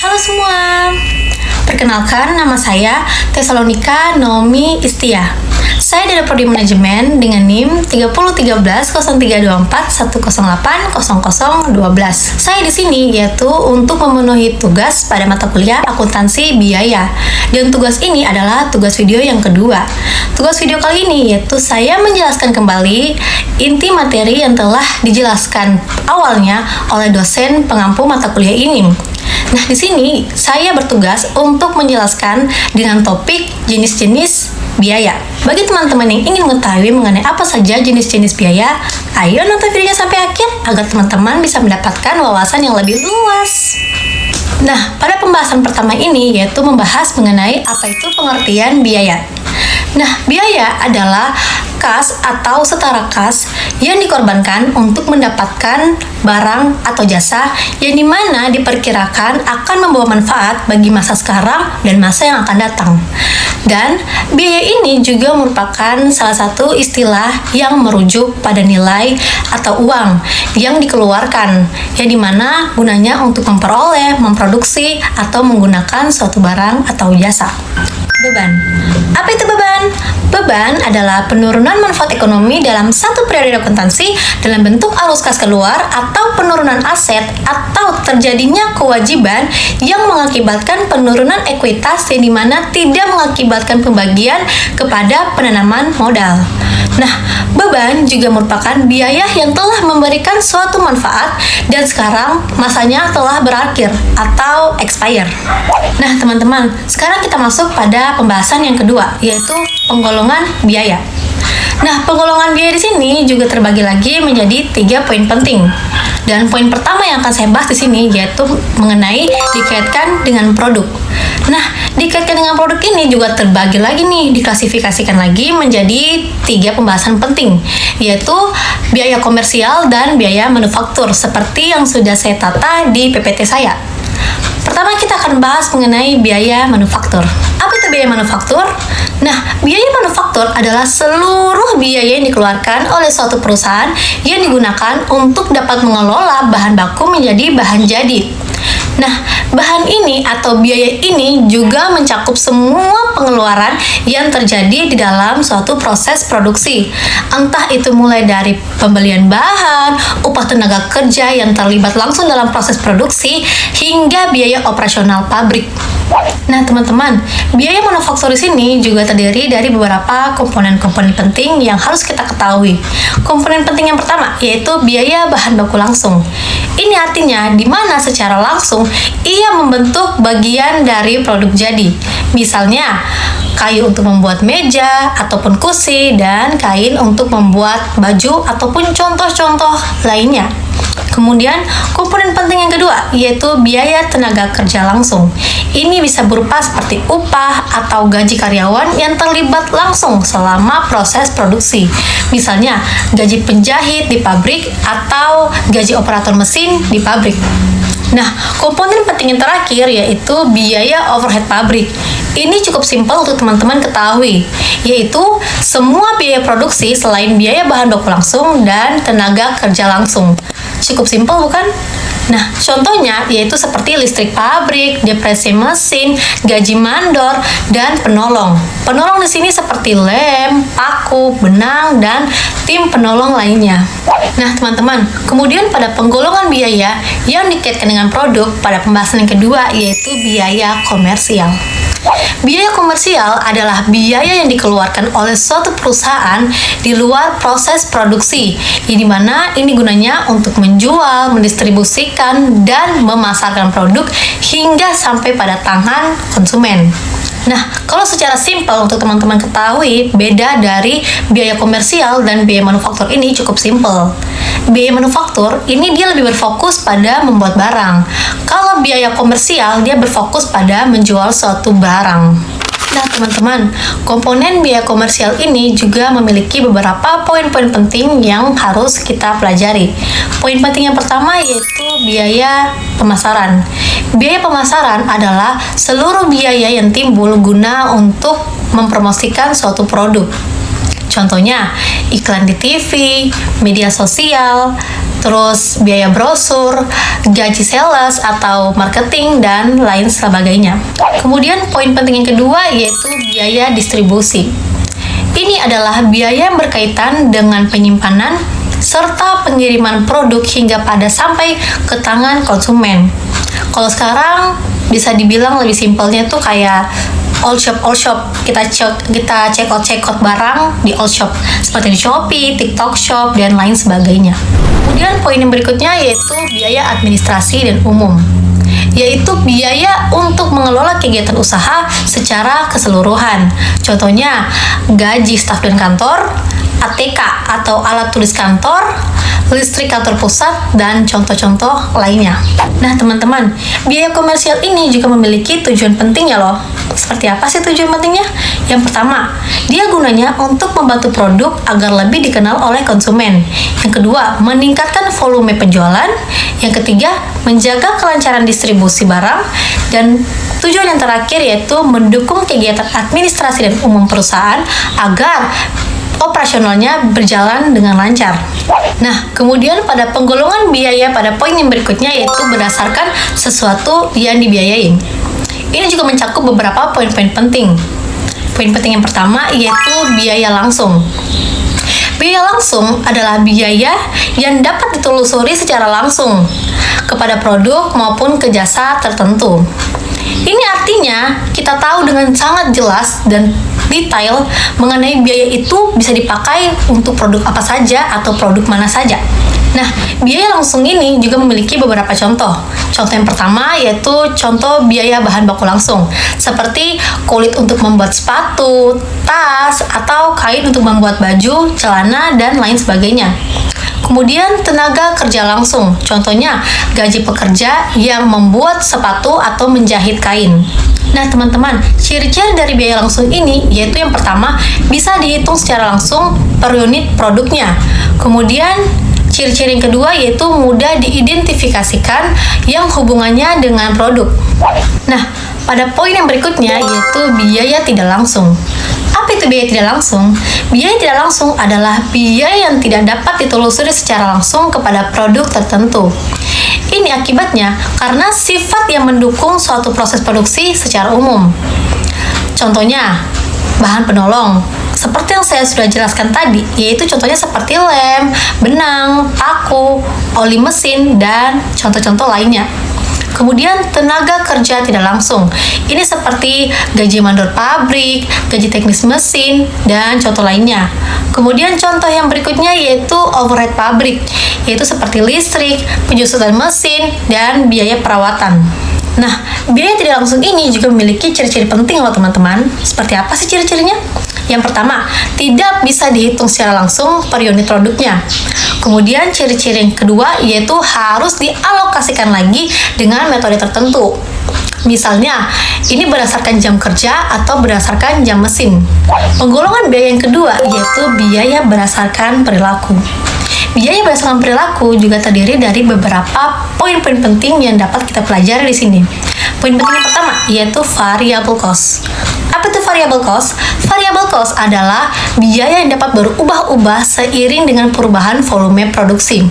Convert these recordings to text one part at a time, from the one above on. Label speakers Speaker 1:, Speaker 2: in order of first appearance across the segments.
Speaker 1: Halo semua, perkenalkan nama saya Tesalonika Naomi Istia. Saya dari Prodi Manajemen dengan NIM 3013032410800012. Saya di sini yaitu untuk memenuhi tugas pada mata kuliah akuntansi biaya. Dan tugas ini adalah tugas video yang kedua. Tugas video kali ini yaitu saya menjelaskan kembali inti materi yang telah dijelaskan awalnya oleh dosen pengampu mata kuliah ini. Nah, di sini saya bertugas untuk menjelaskan dengan topik jenis-jenis biaya. Bagi teman-teman yang ingin mengetahui mengenai apa saja jenis-jenis biaya, ayo nonton videonya sampai akhir agar teman-teman bisa mendapatkan wawasan yang lebih luas. Nah, pada pembahasan pertama ini yaitu membahas mengenai apa itu pengertian biaya. Nah, biaya adalah kas atau setara kas yang dikorbankan untuk mendapatkan barang atau jasa yang dimana diperkirakan akan membawa manfaat bagi masa sekarang dan masa yang akan datang. Dan biaya ini juga merupakan salah satu istilah yang merujuk pada nilai atau uang yang dikeluarkan, yang dimana gunanya untuk memperoleh, memproduksi, atau menggunakan suatu barang atau jasa. Beban. Apa itu beban? Beban adalah penurunan manfaat ekonomi dalam satu periode akuntansi dalam bentuk arus kas keluar atau penurunan aset atau terjadinya kewajiban yang mengakibatkan penurunan ekuitas yang dimana tidak mengakibatkan pembagian kepada penanaman modal. Nah, beban juga merupakan biaya yang telah memberikan suatu manfaat dan sekarang masanya telah berakhir atau expire. Nah, teman-teman, sekarang kita masuk pada pembahasan yang kedua, yaitu penggolongan biaya. Nah, penggolongan biaya di sini juga terbagi lagi menjadi 3 poin penting. Dan poin pertama yang akan saya bahas di sini yaitu mengenai dikaitkan dengan produk. Nah, dikaitkan dengan produk ini juga terbagi lagi nih, diklasifikasikan lagi menjadi 3 pembahasan penting, yaitu biaya komersial dan biaya manufaktur, seperti yang sudah saya tata di PPT saya. Pertama kita akan bahas mengenai biaya manufaktur. Apa itu biaya manufaktur? Nah, biaya manufaktur adalah seluruh biaya yang dikeluarkan oleh suatu perusahaan yang digunakan untuk dapat mengelola bahan baku menjadi bahan jadi. Nah, bahan ini atau biaya ini juga mencakup semua pengeluaran yang terjadi di dalam suatu proses produksi. Entah itu mulai dari pembelian bahan, upah tenaga kerja yang terlibat langsung dalam proses produksi, hingga biaya operasional pabrik. Nah, teman-teman, biaya manufaktur di sini juga terdiri dari beberapa komponen-komponen penting yang harus kita ketahui. Komponen penting yang pertama yaitu biaya bahan baku langsung. Ini artinya di mana secara langsung ia membentuk bagian dari produk jadi. Misalnya, kayu untuk membuat meja ataupun kursi dan kain untuk membuat baju ataupun contoh-contoh lainnya. Kemudian, komponen penting yang kedua yaitu biaya tenaga kerja langsung. Ini bisa berupa seperti upah atau gaji karyawan yang terlibat langsung selama proses produksi. Misalnya, gaji penjahit di pabrik atau gaji operator mesin di pabrik. Nah, komponen penting yang terakhir yaitu biaya overhead pabrik. Ini cukup simpel untuk teman-teman ketahui, yaitu semua biaya produksi selain biaya bahan baku langsung dan tenaga kerja langsung. Cukup simpel bukan? Nah, contohnya yaitu seperti listrik pabrik, depresi mesin, gaji mandor, dan penolong. Penolong di sini seperti lem, paku, benang, dan tim penolong lainnya. Nah, teman-teman, kemudian pada penggolongan biaya yang dikaitkan dengan produk pada pembahasan yang kedua yaitu biaya komersial. Biaya komersial adalah biaya yang dikeluarkan oleh suatu perusahaan di luar proses produksi, yang dimana ini gunanya untuk menjual, mendistribusikan, dan memasarkan produk hingga sampai pada tangan konsumen. Nah, kalau secara simpel untuk teman-teman ketahui, beda dari biaya komersial dan biaya manufaktur ini cukup simpel. Biaya manufaktur ini dia lebih berfokus pada membuat barang. Kalau biaya komersial dia berfokus pada menjual suatu barang. Nah, teman-teman, komponen biaya komersial ini juga memiliki beberapa poin-poin penting yang harus kita pelajari. Poin penting yang pertama yaitu biaya pemasaran. Biaya pemasaran adalah seluruh biaya yang timbul guna untuk mempromosikan suatu produk. Contohnya, iklan di TV, media sosial, terus biaya brosur, gaji sales atau marketing, dan lain sebagainya. Kemudian poin penting yang kedua yaitu biaya distribusi. Ini adalah biaya yang berkaitan dengan penyimpanan serta pengiriman produk hingga pada sampai ke tangan konsumen. Kalau sekarang bisa dibilang lebih simpelnya tuh kayak all shop. Kita check out barang di all shop seperti di Shopee, TikTok Shop, dan lain sebagainya. Kemudian poin yang berikutnya yaitu biaya administrasi dan umum, yaitu biaya untuk mengelola kegiatan usaha secara keseluruhan. Contohnya gaji staf dan kantor, ATK atau alat tulis kantor, listrik kantor pusat, dan contoh-contoh lainnya. Nah teman-teman, biaya komersial ini juga memiliki tujuan pentingnya loh. Seperti apa sih tujuan pentingnya? Yang pertama, dia gunanya untuk membantu produk agar lebih dikenal oleh konsumen. Yang kedua, meningkatkan volume penjualan. Yang ketiga, menjaga kelancaran distribusi barang. Dan tujuan yang terakhir yaitu mendukung kegiatan administrasi dan umum perusahaan agar operasionalnya berjalan dengan lancar. Nah, kemudian pada penggolongan biaya pada poin yang berikutnya yaitu berdasarkan sesuatu yang dibiayain. Ini juga mencakup beberapa poin-poin penting. Poin penting yang pertama yaitu biaya langsung. Biaya langsung adalah biaya yang dapat ditelusuri secara langsung kepada produk maupun ke jasa tertentu. Ini artinya kita tahu dengan sangat jelas dan detail mengenai biaya itu bisa dipakai untuk produk apa saja atau produk mana saja. Nah, biaya langsung ini juga memiliki beberapa contoh. Contoh yang pertama yaitu contoh biaya bahan baku langsung, seperti kulit untuk membuat sepatu, tas, atau kain untuk membuat baju, celana, dan lain sebagainya. Kemudian tenaga kerja langsung, contohnya gaji pekerja yang membuat sepatu atau menjahit kain. Nah teman-teman, ciri-ciri dari biaya langsung ini yaitu yang pertama bisa dihitung secara langsung per unit produknya. Kemudian ciri-ciri yang kedua yaitu mudah diidentifikasikan yang hubungannya dengan produk. Nah, pada poin yang berikutnya yaitu biaya tidak langsung. Apa itu biaya tidak langsung? Biaya tidak langsung adalah biaya yang tidak dapat ditelusuri secara langsung kepada produk tertentu. Ini akibatnya karena sifat yang mendukung suatu proses produksi secara umum. Contohnya, bahan penolong. Seperti yang saya sudah jelaskan tadi, yaitu contohnya seperti lem, benang, paku, oli mesin, dan contoh-contoh lainnya. Kemudian tenaga kerja tidak langsung. Ini seperti gaji mandor pabrik, gaji teknis mesin, dan contoh lainnya. Kemudian contoh yang berikutnya yaitu overhead pabrik, yaitu seperti listrik, penyusutan mesin, dan biaya perawatan. Nah, biaya tidak langsung ini juga memiliki ciri-ciri penting loh teman-teman. Seperti apa sih ciri-cirinya? Yang pertama, tidak bisa dihitung secara langsung per unit produknya. Kemudian ciri-ciri yang kedua yaitu harus dialokasikan lagi dengan metode tertentu. Misalnya, ini berdasarkan jam kerja atau berdasarkan jam mesin. Penggolongan biaya yang kedua yaitu biaya berdasarkan perilaku. Biaya berdasarkan perilaku juga terdiri dari beberapa poin-poin penting yang dapat kita pelajari di sini. Poin penting yang pertama yaitu variable cost. Apa itu variable cost? Variable cost adalah biaya yang dapat berubah-ubah seiring dengan perubahan volume produksi.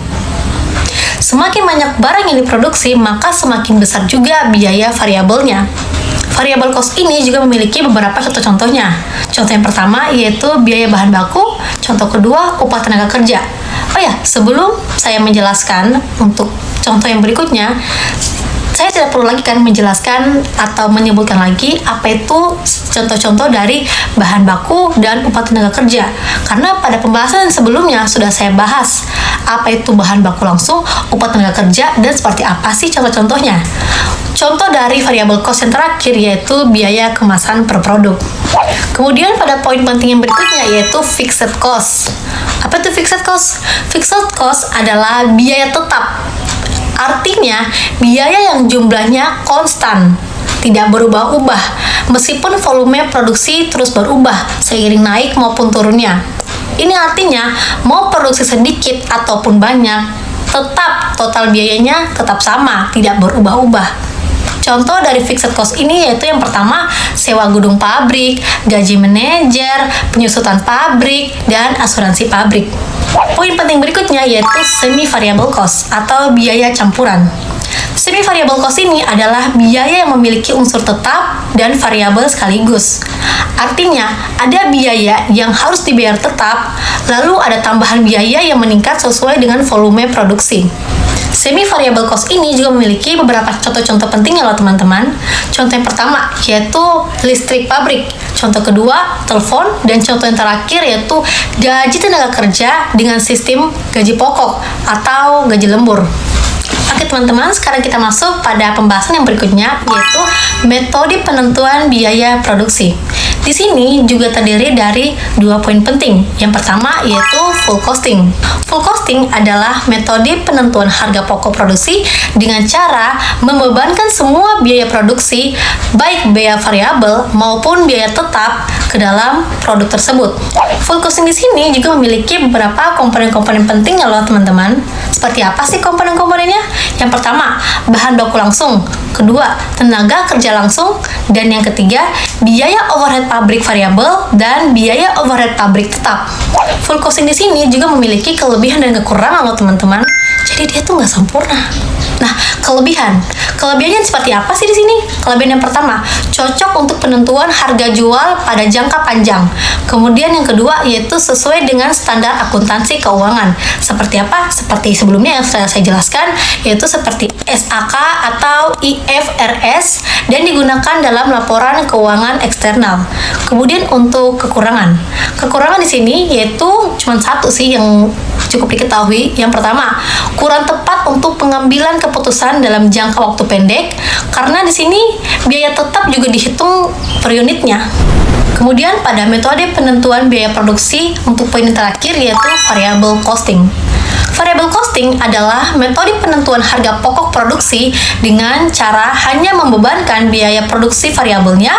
Speaker 1: Semakin banyak barang yang diproduksi, maka semakin besar juga biaya variabelnya. Variable cost ini juga memiliki beberapa contoh-contohnya. Contoh yang pertama yaitu biaya bahan baku, contoh kedua upah tenaga kerja. Oh ya, sebelum saya menjelaskan untuk contoh yang berikutnya, saya tidak perlu lagi kan menjelaskan atau menyebutkan lagi apa itu contoh-contoh dari bahan baku dan upah tenaga kerja. Karena pada pembahasan sebelumnya sudah saya bahas apa itu bahan baku langsung, upah tenaga kerja, dan seperti apa sih contoh-contohnya. Contoh dari variable cost yang terakhir yaitu biaya kemasan per produk. Kemudian pada poin penting yang berikutnya yaitu fixed cost. Apa itu fixed cost? Fixed cost adalah biaya tetap. Artinya, biaya yang jumlahnya konstan, tidak berubah-ubah, meskipun volume produksi terus berubah seiring naik maupun turunnya. Ini artinya, mau produksi sedikit ataupun banyak, tetap total biayanya tetap sama, tidak berubah-ubah. Contoh dari fixed cost ini yaitu yang pertama, sewa gedung pabrik, gaji manajer, penyusutan pabrik, dan asuransi pabrik. Poin penting berikutnya yaitu semi variable cost atau biaya campuran. Semi variable cost ini adalah biaya yang memiliki unsur tetap dan variabel sekaligus. Artinya, ada biaya yang harus dibayar tetap, lalu ada tambahan biaya yang meningkat sesuai dengan volume produksi. Semi variable cost ini juga memiliki beberapa contoh-contoh penting ya loh teman-teman. Contoh yang pertama yaitu listrik pabrik, contoh kedua telepon, dan contoh yang terakhir yaitu gaji tenaga kerja dengan sistem gaji pokok atau gaji lembur. Oke teman-teman, sekarang kita masuk pada pembahasan yang berikutnya yaitu metode penentuan biaya produksi. Di sini juga terdiri dari 2 poin penting. Yang pertama yaitu full costing. Full costing adalah metode penentuan harga pokok produksi dengan cara membebankan semua biaya produksi, baik biaya variabel maupun biaya tetap, ke dalam produk tersebut. Full costing di sini juga memiliki beberapa komponen-komponen penting ya loh teman-teman. Seperti apa sih komponen-komponennya? Yang pertama, bahan baku langsung. Kedua, tenaga kerja langsung. Dan yang ketiga, biaya overhead pabrik variabel dan biaya overhead pabrik tetap. Full costing di sini juga memiliki kelebihan dan kekurangan loh teman-teman. Jadi dia tuh nggak sempurna. Nah, kelebihannya seperti apa sih di sini? Kelebihan yang pertama, cocok untuk penentuan harga jual pada jangka panjang. Kemudian yang kedua yaitu sesuai dengan standar akuntansi keuangan. Seperti apa? Seperti sebelumnya yang sudah saya jelaskan, yaitu seperti SAK atau IFRS dan digunakan dalam laporan keuangan eksternal. Kemudian untuk kekurangan di sini yaitu cuma satu sih yang cukup diketahui. Yang pertama, kurang tepat untuk pengambilan keputusan dalam jangka waktu pendek karena di sini biaya tetap juga dihitung per unitnya. Kemudian pada metode penentuan biaya produksi untuk poin yang terakhir yaitu variable costing. Variable costing adalah metode penentuan harga pokok produksi dengan cara hanya membebankan biaya produksi variabelnya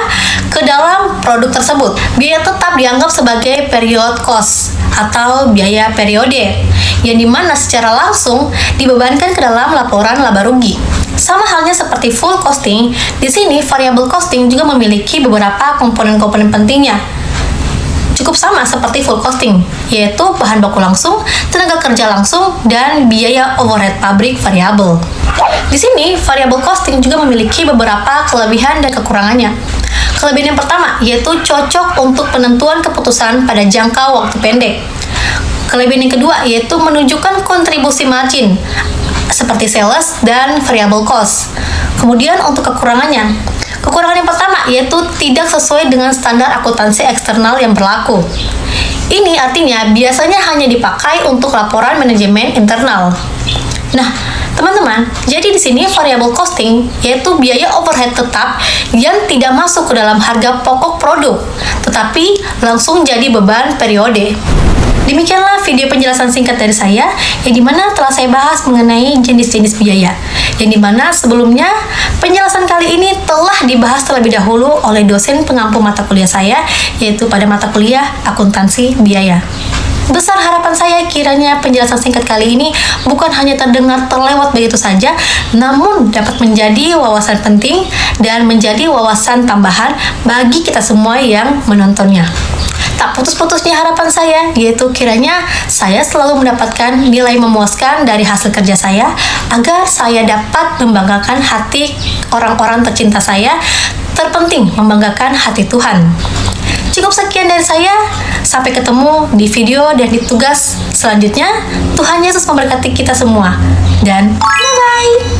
Speaker 1: ke dalam produk tersebut. Biaya tetap dianggap sebagai period cost atau biaya periode, yang dimana secara langsung dibebankan ke dalam laporan laba rugi. Sama halnya seperti full costing, di sini variable costing juga memiliki beberapa komponen-komponen pentingnya. Cukup sama seperti full costing, yaitu bahan baku langsung, tenaga kerja langsung, dan biaya overhead pabrik variabel. Di sini, variable costing juga memiliki beberapa kelebihan dan kekurangannya. Kelebihan yang pertama, yaitu cocok untuk penentuan keputusan pada jangka waktu pendek. Kelebihan yang kedua, yaitu menunjukkan kontribusi margin, seperti sales dan variable cost. Kemudian untuk kekurangan yang pertama yaitu tidak sesuai dengan standar akuntansi eksternal yang berlaku. Ini artinya biasanya hanya dipakai untuk laporan manajemen internal. Nah, teman-teman, jadi di sini variable costing yaitu biaya overhead tetap yang tidak masuk ke dalam harga pokok produk, tetapi langsung jadi beban periode. Demikianlah video penjelasan singkat dari saya, yang dimana telah saya bahas mengenai jenis-jenis biaya. Yang dimana sebelumnya penjelasan kali ini telah dibahas terlebih dahulu oleh dosen pengampu mata kuliah saya, yaitu pada mata kuliah akuntansi biaya. Besar harapan saya kiranya penjelasan singkat kali ini bukan hanya terdengar terlewat begitu saja, namun dapat menjadi wawasan penting dan menjadi wawasan tambahan bagi kita semua yang menontonnya. Tak putus-putusnya harapan saya, yaitu kiranya saya selalu mendapatkan nilai memuaskan dari hasil kerja saya, agar saya dapat membanggakan hati orang-orang tercinta saya, terpenting membanggakan hati Tuhan. Cukup sekian dari saya, sampai ketemu di video dan di tugas selanjutnya. Tuhan Yesus memberkati kita semua, dan bye-bye!